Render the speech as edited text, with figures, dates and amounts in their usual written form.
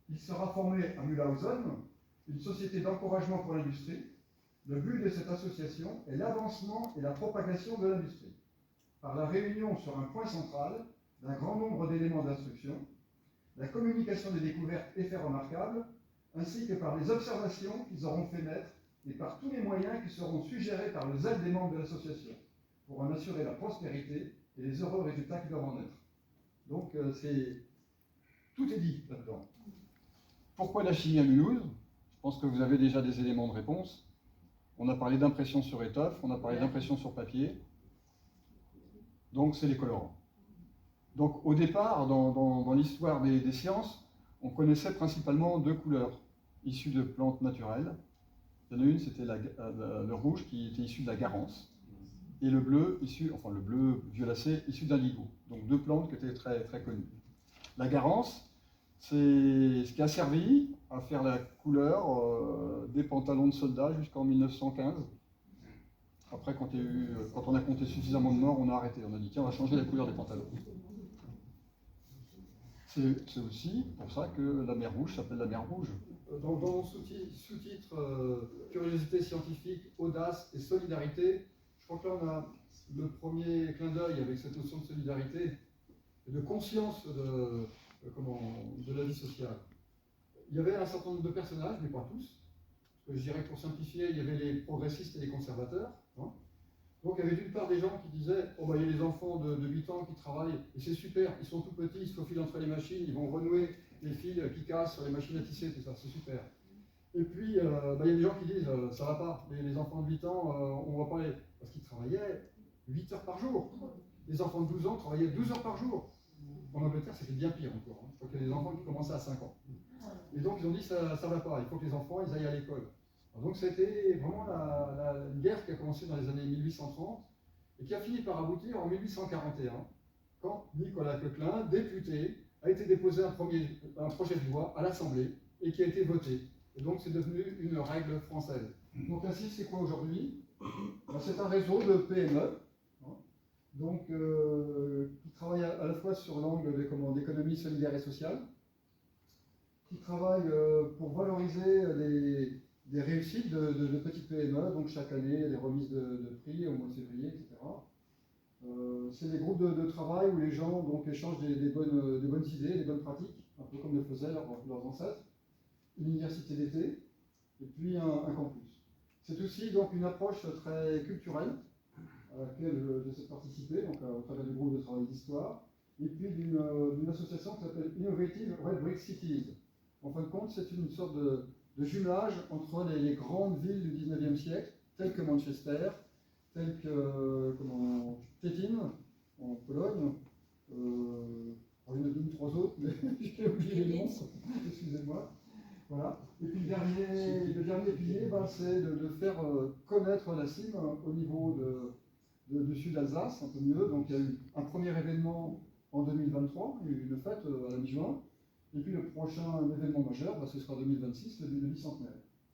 il sera formé à Mühlhausen une société d'encouragement pour l'industrie. Le but de cette association est l'avancement et la propagation de l'industrie, par la réunion sur un point central d'un grand nombre d'éléments d'instruction, la communication des découvertes et faits remarquables, ainsi que par les observations qu'ils auront fait naître et par tous les moyens qui seront suggérés par le zèle des membres de l'association, pour en assurer la prospérité et les heureux résultats qui doivent en être. Donc, tout est dit là-dedans. Pourquoi la chimie à Mulhouse? Je pense que vous avez déjà des éléments de réponse. On a parlé d'impression sur étoffe, on a parlé d'impression sur papier. Donc, c'est les colorants. Donc, au départ, dans l'histoire des sciences, on connaissait principalement deux couleurs issues de plantes naturelles. Il y en a une, c'était le rouge qui était issu de la garance, et le bleu, le bleu violacé, issu d'un licou. Donc, deux plantes qui étaient très, très connues. La garance, c'est ce qui a servi à faire la couleur des pantalons de soldats jusqu'en 1915. Après, quand on a compté suffisamment de morts, on a arrêté. On a dit, tiens, on va changer la couleur des pantalons. C'est aussi pour ça que la mer Rouge s'appelle la mer Rouge. Dans mon sous-titre Curiosité scientifique, audace et solidarité, je crois que là on a le premier clin d'œil avec cette notion de solidarité et de conscience de la vie sociale. Il y avait un certain nombre de personnages, mais pas tous. Je dirais que pour simplifier, il y avait les progressistes et les conservateurs. Hein. Donc il y avait d'une part des gens qui disaient « Oh bah il y a des enfants de 8 ans qui travaillent, et c'est super, ils sont tout petits, ils se faufilent entre les machines, ils vont renouer les fils qui cassent sur les machines à tisser, tout ça, c'est super. » Et puis il y a des gens qui disent « Ça va pas, les enfants de 8 ans, on va pas les... » Parce qu'ils travaillaient 8 heures par jour. Les enfants de 12 ans travaillaient 12 heures par jour. En Angleterre, c'était bien pire encore. Hein. Je crois qu'il y a des enfants qui commençaient à 5 ans. Et donc ils ont dit ça va pas, il faut que les enfants ils aillent à l'école. Donc c'était vraiment une guerre qui a commencé dans les années 1830 et qui a fini par aboutir en 1841, quand Nicolas Coquelin, député, a été déposé un projet de loi à l'Assemblée et qui a été voté. Et donc c'est devenu une règle française. Donc ainsi, c'est quoi aujourd'hui? C'est un réseau de PME, donc, qui travaille à la fois sur l'angle d'économie solidaire et sociale, qui travaille pour valoriser des réussites de petites PME, donc chaque année, des remises de prix au mois de février, etc. C'est des groupes de travail où les gens donc, échangent des bonnes idées, des bonnes pratiques, un peu comme le faisaient leurs ancêtres, une université d'été, et puis un campus. C'est aussi donc une approche très culturelle à laquelle j'essaie de participer, donc au travers du groupe de travail d'histoire, et puis d'une association qui s'appelle Innovative Red Brick Cities. En fin de compte, c'est une sorte de jumelage entre les grandes villes du 19e siècle, telles que Manchester, telles que Szczecin, en Pologne, il y en a deux ou trois autres, mais j'ai oublié les noms, excusez-moi. Voilà. Et puis le dernier pilier, c'est de faire connaître la cime au niveau du sud d'Alsace, un peu mieux. Donc il y a eu un premier événement en 2023, il y a eu une fête à la mi-juin. Et puis le prochain événement majeur, ce sera 2026, le bicentenaire.